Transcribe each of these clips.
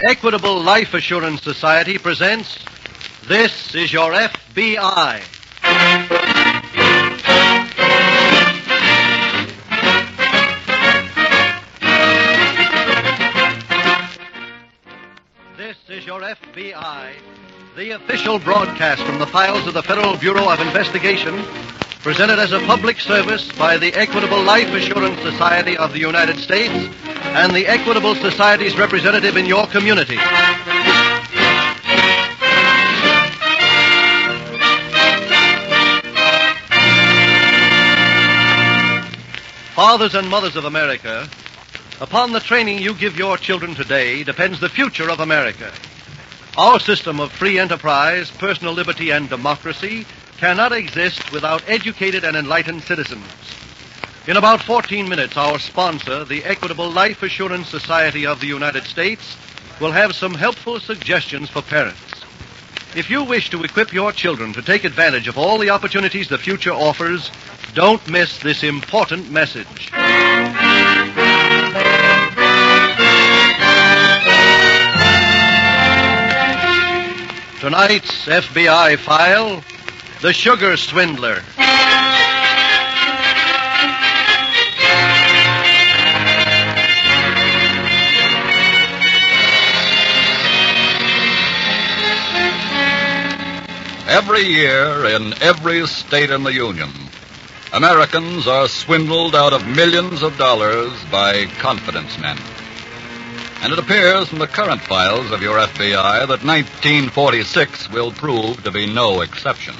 Equitable Life Assurance Society presents This is Your F.B.I. This is Your F.B.I., the official broadcast from the files of the Federal Bureau of Investigation, presented as a public service by the Equitable Life Assurance Society of the United States and the Equitable Society's representative in your community. Fathers and mothers of America, upon the training you give your children today depends the future of America. Our system of free enterprise, personal liberty, and democracy cannot exist without educated and enlightened citizens. In about 14 minutes, our sponsor, the Equitable Life Assurance Society of the United States, will have some helpful suggestions for parents. If you wish to equip your children to take advantage of all the opportunities the future offers, don't miss this important message. Tonight's FBI file, The Sugar Swindler. Every year, in every state in the Union, Americans are swindled out of millions of dollars by confidence men. And it appears from the current files of your FBI that 1946 will prove to be no exception.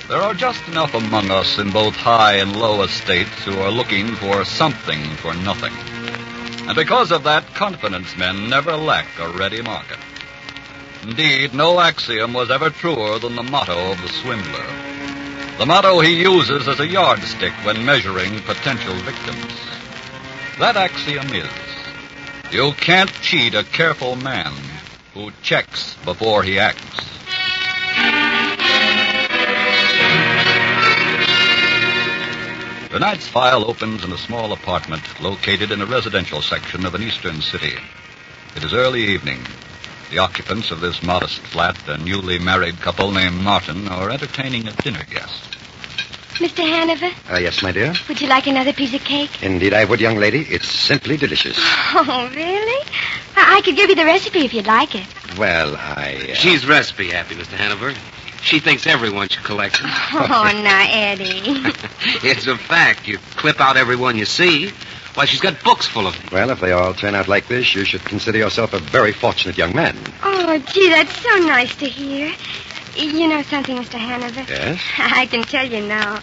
There are just enough among us in both high and low estates who are looking for something for nothing. And because of that, confidence men never lack a ready market. Indeed, no axiom was ever truer than the motto of the swindler. The motto he uses as a yardstick when measuring potential victims. That axiom is, you can't cheat a careful man who checks before he acts. Tonight's file opens in a small apartment located in a residential section of an eastern city. It is early evening. The occupants of this modest flat, a newly married couple named Martin, are entertaining a dinner guest. Mr. Hanover? Yes, my dear? Would you like another piece of cake? Indeed I would, young lady. It's simply delicious. Oh, really? I could give you the recipe if you'd like it. Well, She's recipe happy, Mr. Hanover. She thinks everyone should collect them. Oh, now, Eddie. It's a fact. You clip out everyone you see. Why, she's got books full of them. Well, if they all turn out like this, you should consider yourself a very fortunate young man. Oh, gee, that's so nice to hear. You know something, Mr. Hanover? Yes? I can tell you now.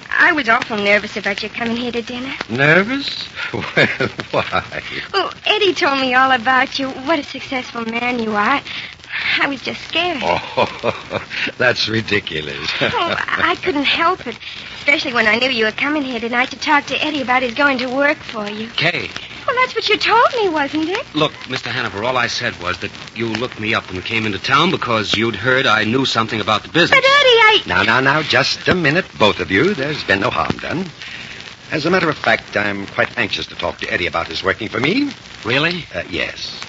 I was awful nervous about your coming here to dinner. Nervous? Well, why? Oh, Eddie told me all about you, what a successful man you are. I was just scared. Oh, that's ridiculous. Oh, I couldn't help it, especially when I knew you were coming here tonight to talk to Eddie about his going to work for you. Kay. Well, that's what you told me, wasn't it? Look, Mr. Hanover, all I said was that you looked me up when we came into town because you'd heard I knew something about the business. But, Eddie, Now, just a minute, both of you. There's been no harm done. As a matter of fact, I'm quite anxious to talk to Eddie about his working for me. Really? Yes.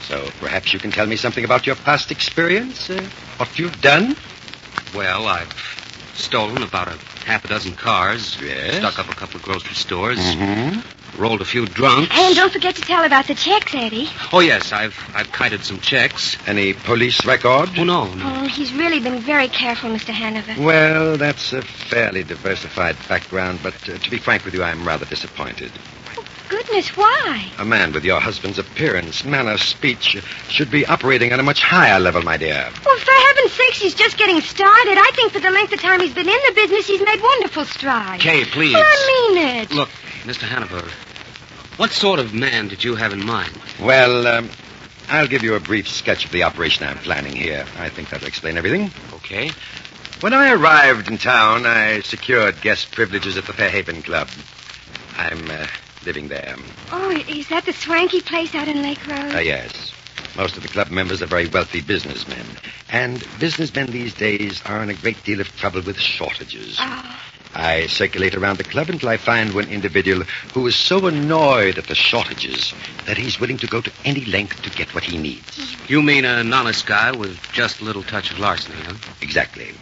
So perhaps you can tell me something about your past experience, what you've done. Well, I've stolen about half a dozen cars. Yes. Stuck up a couple of grocery stores. Mm-hmm. Rolled a few drunks. And don't forget to tell about the checks, Eddie. Oh, yes, I've kited some checks. Any police record? Oh, no. Oh, he's really been very careful, Mr. Hanover. Well, that's a fairly diversified background, but to be frank with you, I'm rather disappointed. Oh, goodness, why? A man with your husband's appearance, manner, speech should be operating at a much higher level, my dear. Well, for heaven's sakes, he's just getting started. I think for the length of time he's been in the business, he's made wonderful strides. Kay, please. Well, I mean it. Look, Mr. Hanover, what sort of man did you have in mind? Well, I'll give you a brief sketch of the operation I'm planning here. I think that'll explain everything. Okay. When I arrived in town, I secured guest privileges at the Fairhaven Club. I'm living there. Oh, is that the swanky place out in Lake Road? Yes. Most of the club members are very wealthy businessmen. And businessmen these days are in a great deal of trouble with shortages. Oh. I circulate around the club until I find one individual who is so annoyed at the shortages that he's willing to go to any length to get what he needs. You mean an honest guy with just a little touch of larceny, huh? Exactly.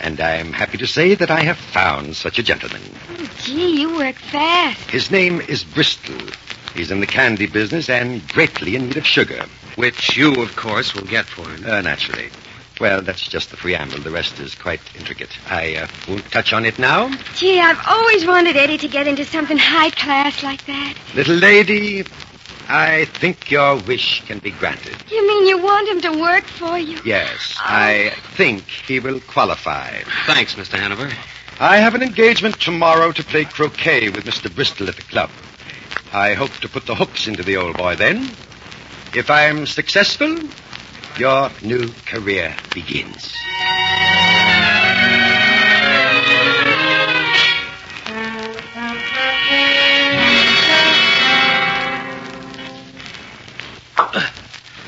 And I'm happy to say that I have found such a gentleman. Oh, gee, you work fast. His name is Bristol. He's in the candy business and greatly in need of sugar. Which you, of course, will get for him. Naturally. Well, that's just the preamble. The rest is quite intricate. I won't touch on it now. Gee, I've always wanted Eddie to get into something high class like that. Little lady, I think your wish can be granted. You mean you want him to work for you? Yes, Oh. I think he will qualify. Thanks, Mr. Hanover. I have an engagement tomorrow to play croquet with Mr. Bristol at the club. I hope to put the hooks into the old boy then. If I'm successful, your new career begins.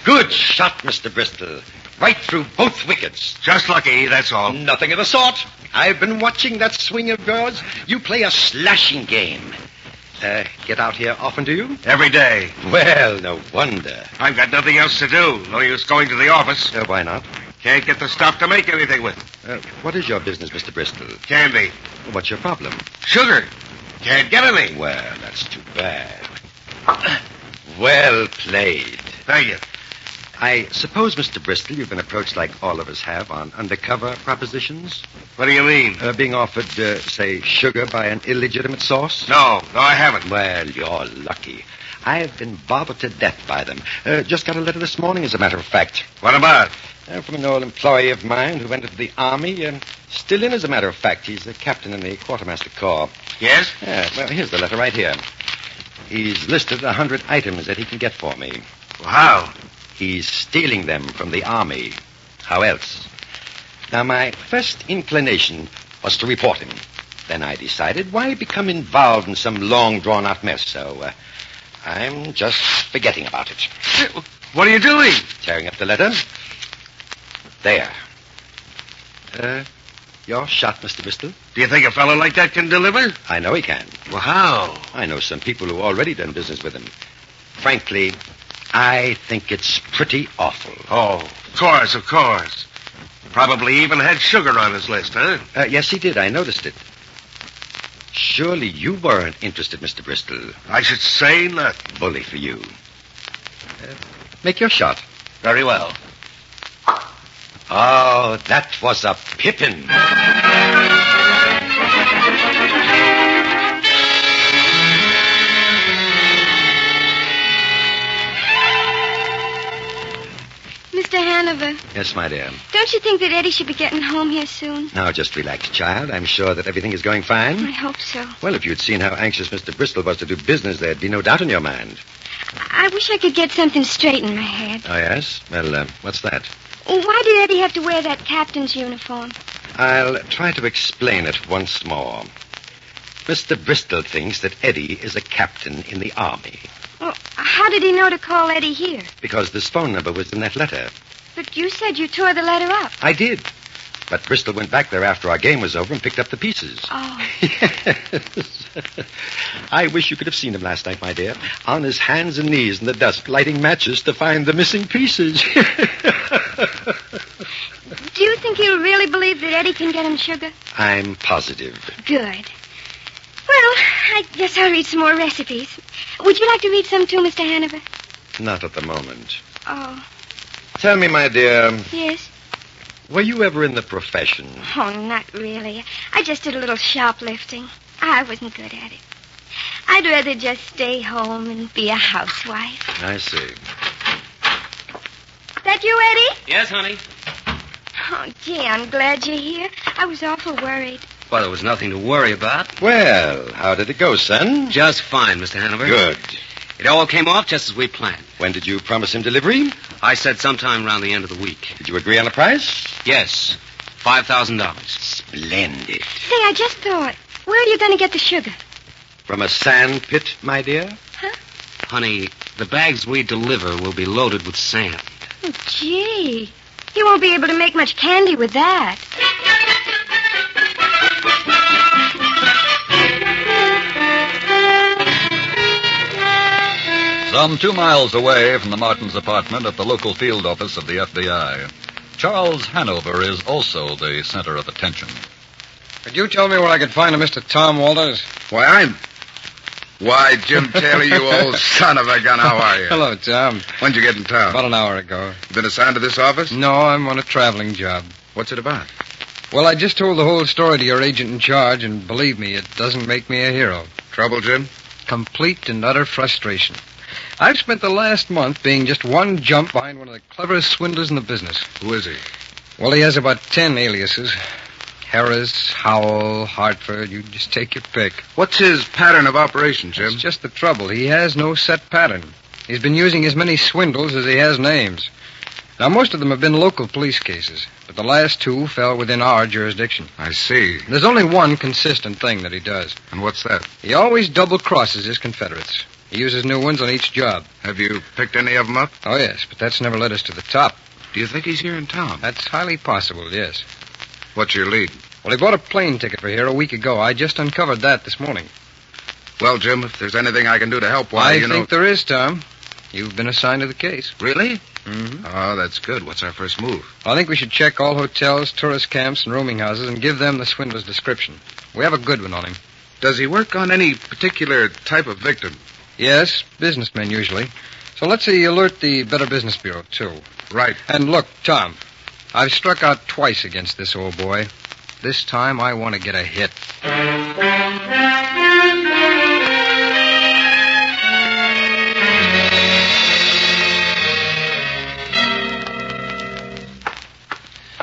Good shot, Mr. Bristol. Right through both wickets. Just lucky, that's all. Nothing of the sort. I've been watching that swing of yours. You play a slashing game. Get out here often, do you? Every day. Well, no wonder. I've got nothing else to do. No use going to the office. Why not? Can't get the stuff to make anything with. What is your business, Mr. Bristol? Candy. What's your problem? Sugar. Can't get any. Well, that's too bad. Well played. Thank you. I suppose, Mr. Bristol, you've been approached like all of us have on undercover propositions? What do you mean? Being offered, say, sugar by an illegitimate source? No, I haven't. Well, you're lucky. I've been bothered to death by them. Just got a letter this morning, as a matter of fact. What about? From an old employee of mine who went into the Army. Still in, as a matter of fact. He's a captain in the Quartermaster Corps. Yes? Well, here's the letter right here. He's listed 100 items that he can get for me. Well, how? He's stealing them from the Army. How else? Now, my first inclination was to report him. Then I decided, why become involved in some long, drawn-out mess? So, I'm just forgetting about it. What are you doing? Tearing up the letter. There. Your shot, Mr. Bristol. Do you think a fellow like that can deliver? I know he can. Well, how? I know some people who've already done business with him. Frankly, I think it's pretty awful. Oh, of course. Probably even had sugar on his list, huh? Yes, he did. I noticed it. Surely you weren't interested, Mr. Bristol. I should say not. Bully for you. Make your shot. Very well. Oh, that was a pippin. Mr. Hanover, Yes, my dear. don't you think that Eddie should be getting home here soon? Now, just relax, child. I'm sure that everything is going fine. I hope so. Well, if you'd seen how anxious Mr. Bristol was to do business, there'd be no doubt in your mind. I wish I could get something straight in my head. Oh, yes? Well, what's that? Why did Eddie have to wear that captain's uniform? I'll try to explain it once more. Mr. Bristol thinks that Eddie is a captain in the Army. Well, how did he know to call Eddie here? Because this phone number was in that letter. But you said you tore the letter up. I did. But Bristol went back there after our game was over and picked up the pieces. Oh. Yes. I wish you could have seen him last night, my dear. On his hands and knees in the dusk, lighting matches to find the missing pieces. Do you think he'll really believe that Eddie can get him sugar? I'm positive. Good. Well, I guess I'll read some more recipes. Would you like to read some too, Mr. Hanover? Not at the moment. Oh, Tell me, my dear, yes? were you ever in the profession? Oh, not really. I just did a little shoplifting. I wasn't good at it. I'd rather just stay home and be a housewife. I see. That you, Eddie? Yes, honey. Oh, gee, I'm glad you're here. I was awful worried. Well, there was nothing to worry about. Well, how did it go, son? Just fine, Mr. Hanover. Good. It all came off just as we planned. When did you promise him delivery? I said sometime around the end of the week. Did you agree on a price? Yes, $5,000. Splendid. Say, I just thought, where are you going to get the sugar? From a sand pit, my dear? Honey, the bags we deliver will be loaded with sand. Oh, gee, you won't be able to make much candy with that. Some 2 miles away from the Martins' apartment at the local field office of the F.B.I., Charles Hanover is also the center of attention. Could you tell me where I could find a Mr. Tom Walters? Why, Jim Taylor, you old son of a gun, how are you? Hello, Tom. When'd you get in town? About an hour ago. Been assigned to this office? No, I'm on a traveling job. What's it about? Well, I just told the whole story to your agent in charge, and believe me, it doesn't make me a hero. Trouble, Jim? Complete and utter frustration. I've spent the last month being just one jump behind one of the cleverest swindlers in the business. Who is he? Well, he has about 10 aliases. Harris, Howell, Hartford, you just take your pick. What's his pattern of operation, Jim? It's just the trouble. He has no set pattern. He's been using as many swindles as he has names. Now, most of them have been local police cases, but the last 2 fell within our jurisdiction. I see. There's only one consistent thing that he does. And what's that? He always double-crosses his confederates. He uses new ones on each job. Have you picked any of them up? Oh, yes, but that's never led us to the top. Do you think he's here in town? That's highly possible, yes. What's your lead? Well, he bought a plane ticket for here a week ago. I just uncovered that this morning. Well, Jim, if there's anything I can do to help, I think there is, Tom. You've been assigned to the case. Really? Mm-hmm. Oh, that's good. What's our first move? I think we should check all hotels, tourist camps, and rooming houses and give them the swindler's description. We have a good one on him. Does he work on any particular type of victim? Yes, businessmen usually. So let's see, alert the Better Business Bureau, too. Right. And look, Tom, I've struck out twice against this old boy. This time I want to get a hit.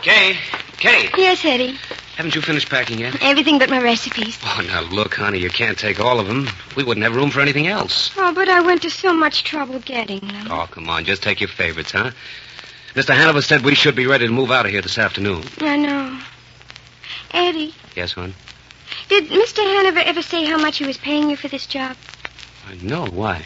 Kay. Yes, Eddie. Haven't you finished packing yet? Everything but my recipes. Oh, now look, honey, you can't take all of them. We wouldn't have room for anything else. Oh, but I went to so much trouble getting them. Oh, come on, just take your favorites, huh? Mr. Hanover said we should be ready to move out of here this afternoon. I know. Eddie, Yes, hon? did Mr. Hanover ever say how much he was paying you for this job? No, why?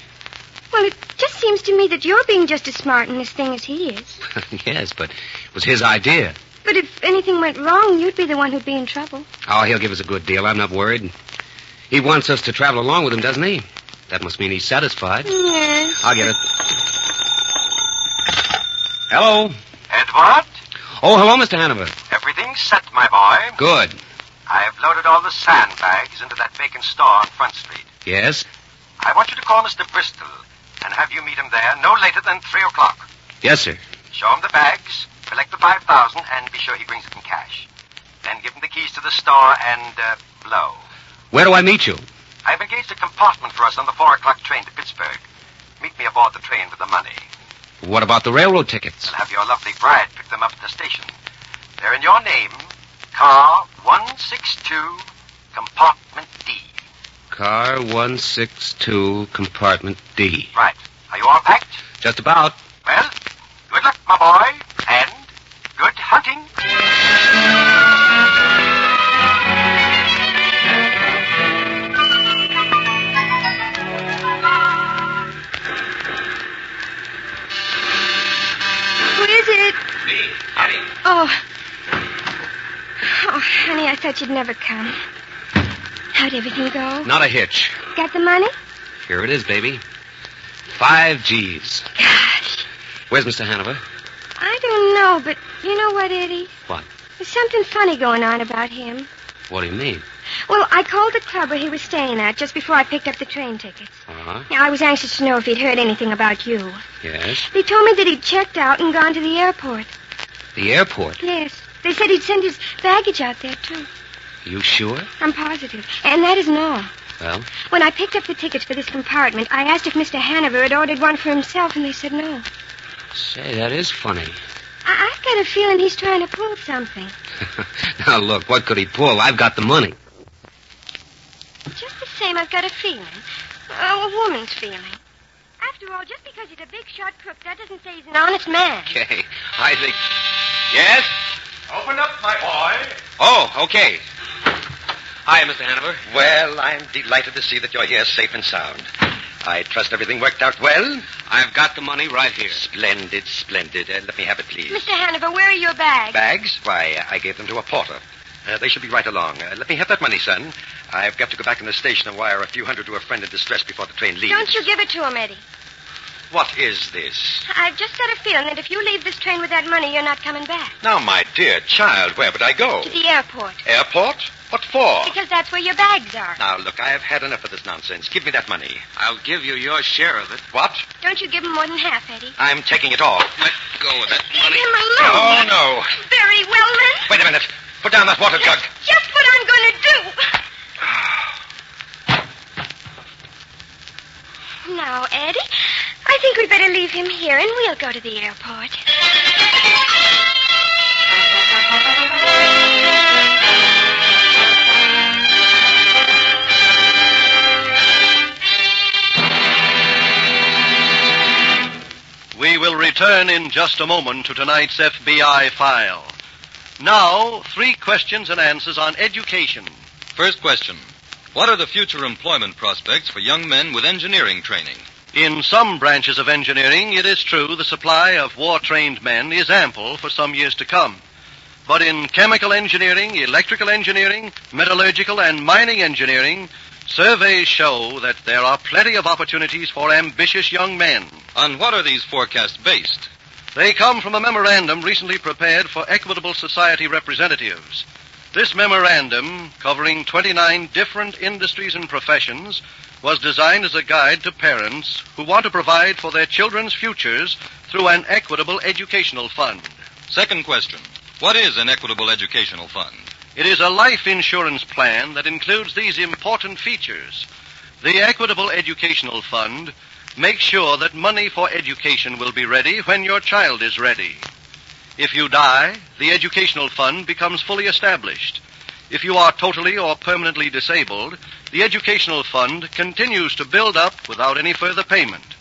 Well, it just seems to me that you're being just as smart in this thing as he is. Yes, but it was his idea. But if anything went wrong, you'd be the one who'd be in trouble. Oh, he'll give us a good deal. I'm not worried. He wants us to travel along with him, doesn't he? That must mean he's satisfied. Yes. I'll get it. Hello. Edward? Oh, hello, Mr. Hanover. Everything's set, my boy. Good. I've loaded all the sandbags into that vacant store on Front Street. Yes? I want you to call Mr. Bristol and have you meet him there no later than 3 o'clock. Yes, sir. Show him the bags, collect the $5,000, and be sure he brings it in cash. Then give him the keys to the store and blow. Where do I meet you? I've engaged a compartment for us on the 4 o'clock train to Pittsburgh. Meet me aboard the train with the money. What about the railroad tickets? I'll have your lovely bride pick them up at the station. They're in your name. Car 162, compartment D. Car 162, compartment D. Right. Are you all packed? Just about. Well, good luck, my boy, and good hunting. Who is it? Me, Annie. Oh, honey, I thought you'd never come. How'd everything go? Not a hitch. Got the money? Here it is, baby. 5 G's. Gosh, Where's Mr. Hanover? I don't know, but you know what, Eddie? What? There's something funny going on about him. What do you mean? Well, I called the club where he was staying at just before I picked up the train tickets. Uh-huh. Now, I was anxious to know if he'd heard anything about you. Yes? They told me that he'd checked out and gone to the airport. The airport? Yes. They said he'd sent his baggage out there, too. You sure? I'm positive. And that isn't all. Well? When I picked up the tickets for this compartment, I asked if Mr. Hanover had ordered one for himself, and they said no. Say, that is funny. I've got a feeling he's trying to pull something. Now, look, what could he pull? I've got the money. Just the same, I've got a feeling. A woman's feeling. After all, just because he's a big shot crook, that doesn't say he's an honest man. Okay, I think... Yes? Open up, my boy. Oh, okay. Hi, Mr. Hanover. Well, I'm delighted to see that you're here safe and sound. I trust everything worked out well. I've got the money right here. Splendid, splendid. Let me have it, please. Mr. Hanover, where are your bags? Bags? Why, I gave them to a porter. They should be right along. Let me have that money, son. I've got to go back in the station and wire a few hundred to a friend in distress before the train leaves. Don't you give it to him, Eddie. What is this? I've just got a feeling that if you leave this train with that money, you're not coming back. Now, my dear child, where would I go? To the airport. Airport? What for? Because that's where your bags are. Now, look, I have had enough of this nonsense. Give me that money. I'll give you your share of it. What? Don't you give him more than half, Eddie. I'm taking it all. Let go of that Leave money. him alone. Oh, no. Very well, then. Wait a minute. Put down that water jug. Just what I'm going to do. Now, Eddie, I think we'd better leave him here and we'll go to the airport. We will return in just a moment to tonight's FBI file. Now, 3 questions and answers on education. First question. What are the future employment prospects for young men with engineering training? In some branches of engineering, it is true the supply of war-trained men is ample for some years to come. But in chemical engineering, electrical engineering, metallurgical, and mining engineering, surveys show that there are plenty of opportunities for ambitious young men. On what are these forecasts based? They come from a memorandum recently prepared for Equitable Society representatives. This memorandum, covering 29 different industries and professions, was designed as a guide to parents who want to provide for their children's futures through an equitable educational fund. Second question. What is an equitable educational fund? It is a life insurance plan that includes these important features. The Equitable Educational Fund makes sure that money for education will be ready when your child is ready. If you die, the educational fund becomes fully established. If you are totally or permanently disabled, the educational fund continues to build up without any further payment.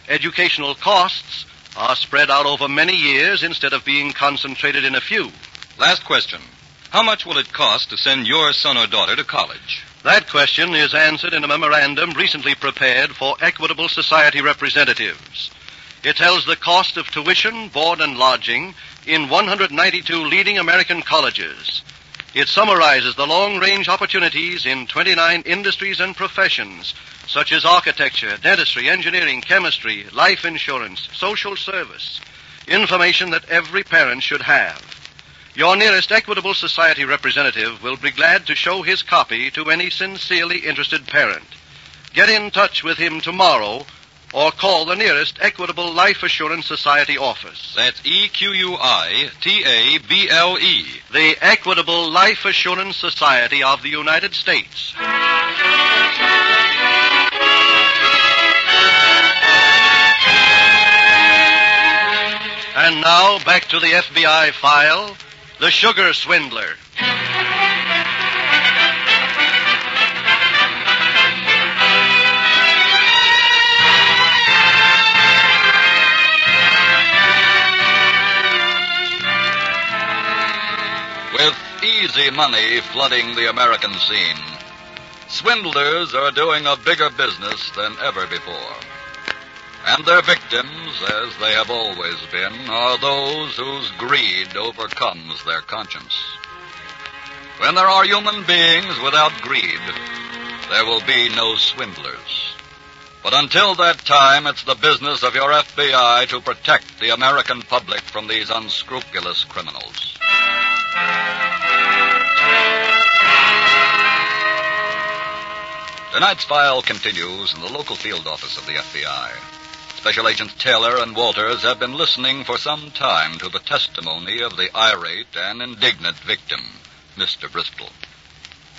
Educational costs are spread out over many years instead of being concentrated in a few. Last question. How much will it cost to send your son or daughter to college? That question is answered in a memorandum recently prepared for Equitable Society representatives. It tells the cost of tuition, board, and lodging in 192 leading American colleges. It summarizes the long-range opportunities in 29 industries and professions, such as architecture, dentistry, engineering, chemistry, life insurance, social service, information that every parent should have. Your nearest Equitable Society representative will be glad to show his copy to any sincerely interested parent. Get in touch with him tomorrow or call the nearest Equitable Life Assurance Society office. That's EQUITABLE. The Equitable Life Assurance Society of the United States. And now, back to the FBI file, The Sugar Swindler. With easy money flooding the American scene, swindlers are doing a bigger business than ever before. And their victims, as they have always been, are those whose greed overcomes their conscience. When there are human beings without greed, there will be no swindlers. But until that time, it's the business of your FBI to protect the American public from these unscrupulous criminals. Tonight's file continues in the local field office of the FBI. Special Agents Taylor and Walters have been listening for some time to the testimony of the irate and indignant victim, Mr. Bristol.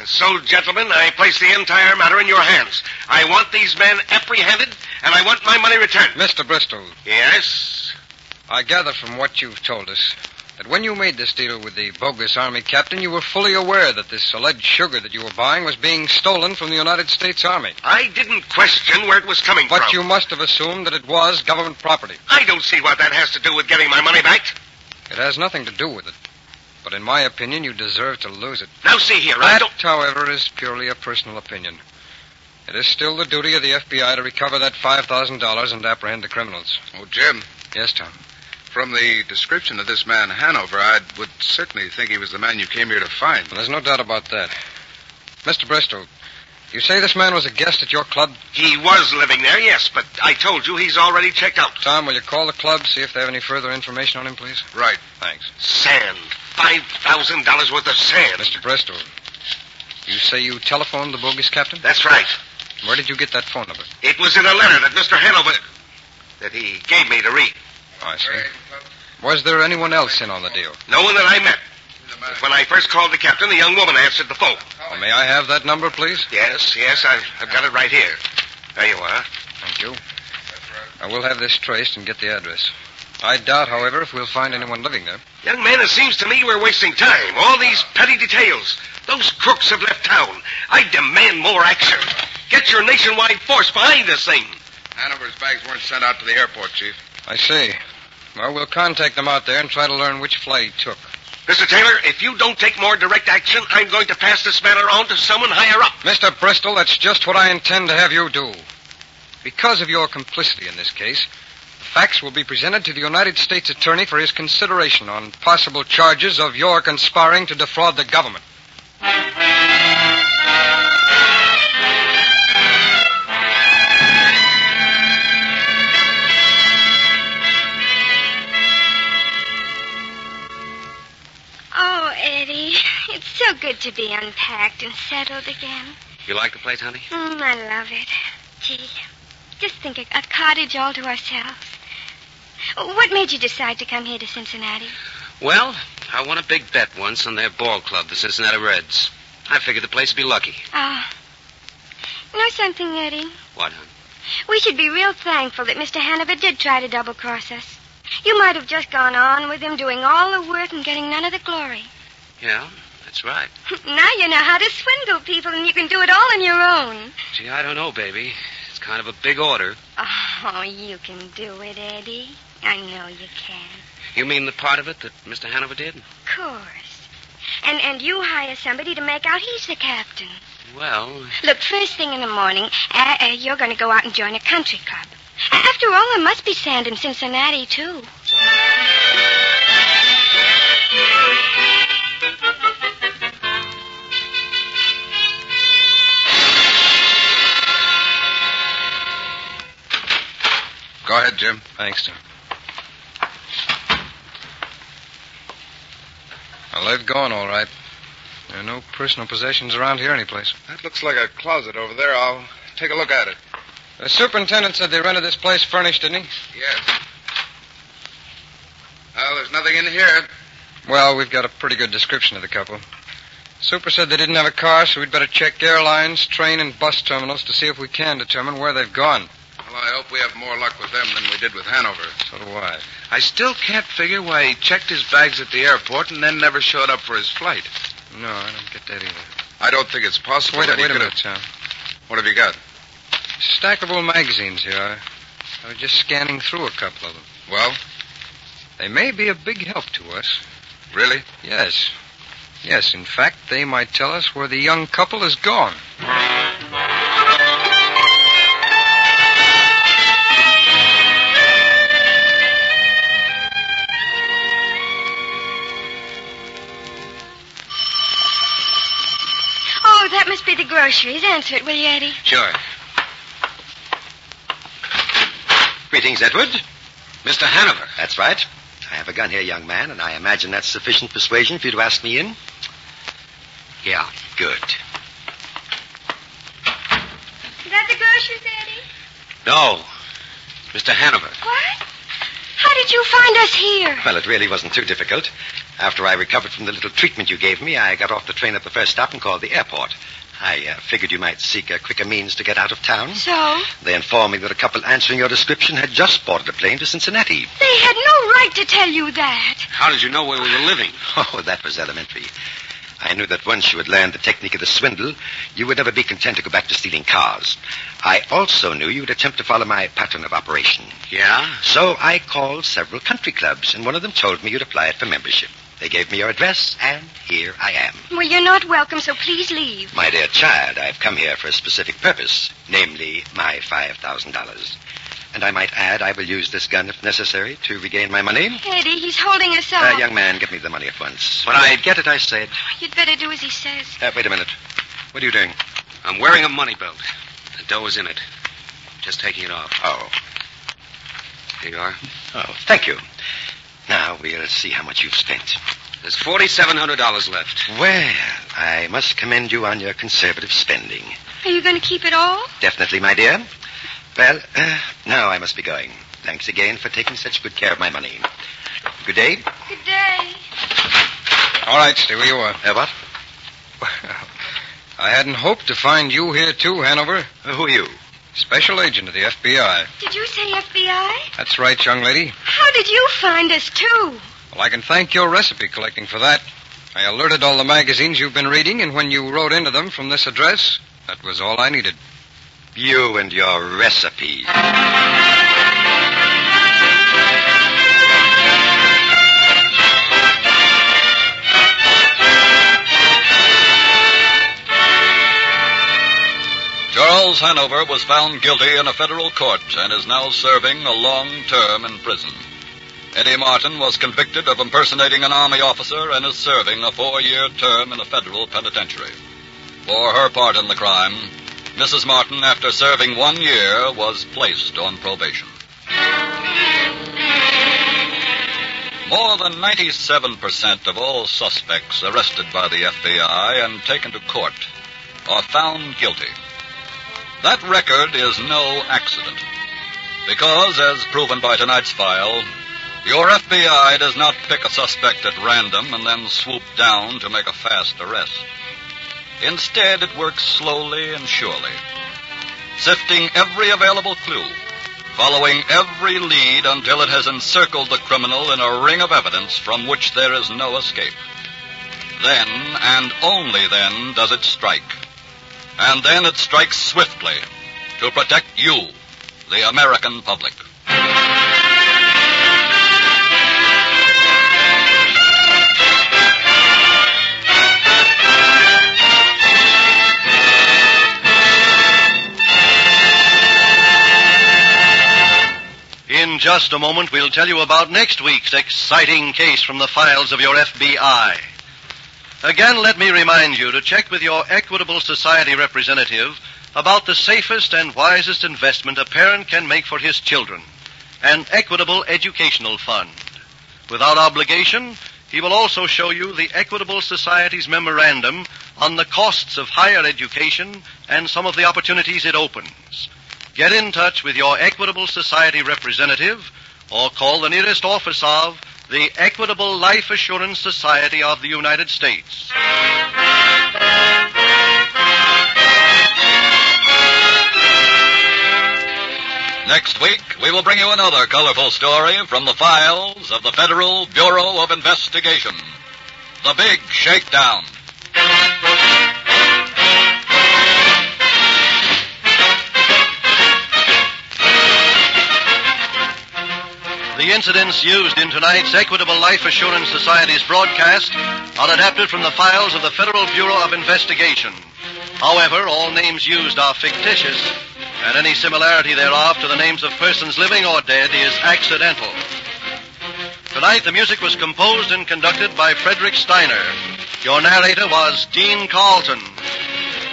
And so, gentlemen, I place the entire matter in your hands. I want these men apprehended, and I want my money returned. Mr. Bristol, Yes? I gather from what you've told us that when you made this deal with the bogus Army captain, you were fully aware that this alleged sugar that you were buying was being stolen from the United States Army. I didn't question where it was coming from. But you must have assumed that it was government property. I don't see what that has to do with getting my money back. It has nothing to do with it. But in my opinion, you deserve to lose it. Now, see here, I That, don't... however, is purely a personal opinion. It is still the duty of the FBI to recover that $5,000 and apprehend the criminals. Oh, Jim, Yes, Tom. from the description of this man Hanover, I would certainly think he was the man you came here to find. Well, there's no doubt about that. Mr. Bristol, You say this man was a guest at your club? He was living there, yes, but I told you he's already checked out. Tom, will you call the club, see if they have any further information on him, please? Right. Thanks. Sand. $5,000 worth of sand. Mr. Bristol, you say you telephoned the bogus captain? That's right. Where did you get that phone number? It was in a letter that Mr. Hanover... that he gave me to read. I see. Was there anyone else in on the deal? No one that I met. But when I first called the captain, the young woman answered the phone. Well, may I have that number, please? Yes, I've got it right here. There you are. Thank you. I will have this traced and get the address. I doubt, however, if we'll find anyone living there. Young man, it seems to me we're wasting time. All these petty details. Those crooks have left town. I demand more action. Get your nationwide force behind this thing. Hanover's bags weren't sent out to the airport, Chief. I see. Well, we'll contact them out there and try to learn which flight he took. Mr. Taylor, if you don't take more direct action, I'm going to pass this matter on to someone higher up. Mr. Bristol, that's just what I intend to have you do. Because of your complicity in this case, the facts will be presented to the United States Attorney for his consideration on possible charges of your conspiring to defraud the government. Oh, Eddie, it's so good to be unpacked and settled again. You like the place, honey? I love it. Gee, just think, a cottage all to ourselves. What made you decide to come here to Cincinnati? Well, I won a big bet once on their ball club, the Cincinnati Reds. I figured the place would be lucky. Oh. You know something, Eddie? What, hon? We should be real thankful that Mr. Hanover did try to double-cross us. You might have just gone on with him doing all the work and getting none of the glory. Yeah, that's right. Now you know how to swindle people, and you can do it all on your own. Gee, I don't know, baby. It's kind of a big order. Oh, you can do it, Eddie. I know you can. You mean the part of it that Mr. Hanover did? Of course. And you hire somebody to make out he's the captain. Well... Look, first thing in the morning, you're going to go out and join a country club. After all, there must be sand in Cincinnati, too. Go ahead, Jim. Thanks, Tom. Well, they've gone, all right. There are no personal possessions around here anyplace. That looks like a closet over there. I'll take a look at it. The superintendent said they rented this place furnished, didn't he? Yes. Well, there's nothing in here. Well, we've got a pretty good description of the couple. Super said they didn't have a car, so we'd better check airlines, train, and bus terminals to see if we can determine where they've gone. Well, I hope we have more luck with them than we did with Hanover. So do I. I still can't figure why he checked his bags at the airport and then never showed up for his flight. No, I don't get that either. I don't think it's possible. Wait a that minute, Tom. What have you got? Stackable magazines here. I was just scanning through a couple of them. Well? They may be a big help to us. Really? Yes. Yes, in fact, they might tell us where the young couple is gone. Oh, that must be the groceries. Answer it, will you, Eddie? Sure. Greetings, Edward. Mr. Hanover. That's right. I have a gun here, young man, and I imagine that's sufficient persuasion for you to ask me in. Yeah. Good. Is that the groceries, Eddie? No. Mr. Hanover. What? How did you find us here? Well, it really wasn't too difficult. After I recovered from the little treatment you gave me, I got off the train at the first stop and called the airport. I figured you might seek a quicker means to get out of town. So? They informed me that a couple answering your description had just boarded a plane to Cincinnati. They had no right to tell you that. How did you know where we were living? Oh, that was elementary. I knew that once you had learned the technique of the swindle, you would never be content to go back to stealing cars. I also knew you would attempt to follow my pattern of operation. Yeah? So I called several country clubs, and one of them told me you'd applied for membership. They gave me your address, and here I am. Well, you're not welcome, so please leave. My dear child, I've come here for a specific purpose, namely my $5,000. And I might add, I will use this gun if necessary to regain my money. Eddie, he's holding us up. Young man, give me the money at once. When I get it, I said. You'd better do as he says. Wait a minute. What are you doing? I'm wearing a money belt. The dough is in it. Just taking it off. Oh. Here you are. Oh, thank you. Now we'll see how much you've spent. There's $4,700 left. Well, I must commend you on your conservative spending. Are you going to keep it all? Definitely, my dear. Well, now I must be going. Thanks again for taking such good care of my money. Good day. Good day. All right, stay where you are. What? I hadn't hoped to find you here, too, Hanover. Who are you? Special agent of the F.B.I. Did you say F.B.I.? That's right, young lady. How did you find us, too? Well, I can thank your recipe collecting for that. I alerted all the magazines you've been reading, and when you wrote into them from this address, that was all I needed. You and your recipe. Charles Hanover was found guilty in a federal court and is now serving a long term in prison. Eddie Martin was convicted of impersonating an Army officer and is serving a 4-year term in a federal penitentiary. For her part in the crime, Mrs. Martin, after serving 1 year, was placed on probation. More than 97% of all suspects arrested by the FBI and taken to court are found guilty. That record is no accident, because, as proven by tonight's file, your FBI does not pick a suspect at random and then swoop down to make a fast arrest. Instead, it works slowly and surely, sifting every available clue, following every lead until it has encircled the criminal in a ring of evidence from which there is no escape. Then, and only then, does it strike. And then it strikes swiftly to protect you, the American public. In just a moment, we'll tell you about next week's exciting case from the files of your FBI. Again, let me remind you to check with your Equitable Society representative about the safest and wisest investment a parent can make for his children, an Equitable Educational Fund. Without obligation, he will also show you the Equitable Society's memorandum on the costs of higher education and some of the opportunities it opens. Get in touch with your Equitable Society representative or call the nearest office of the Equitable Life Assurance Society of the United States. Next week, we will bring you another colorful story from the files of the Federal Bureau of Investigation. The Big Shakedown. The incidents used in tonight's Equitable Life Assurance Society's broadcast are adapted from the files of the Federal Bureau of Investigation. However, all names used are fictitious, and any similarity thereof to the names of persons living or dead is accidental. Tonight, the music was composed and conducted by Frederick Steiner. Your narrator was Dean Carlton.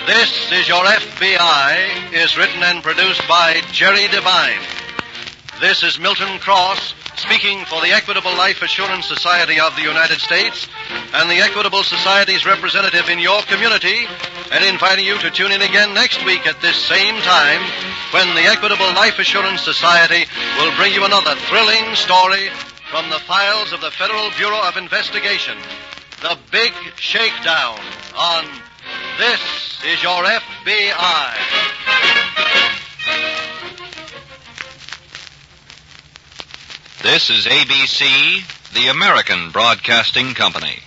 This is Your FBI is written and produced by Jerry Devine. This is Milton Cross, speaking for the Equitable Life Assurance Society of the United States and the Equitable Society's representative in your community, and inviting you to tune in again next week at this same time when the Equitable Life Assurance Society will bring you another thrilling story from the files of the Federal Bureau of Investigation. The Big Shakedown on This is Your FBI. This is ABC, the American Broadcasting Company.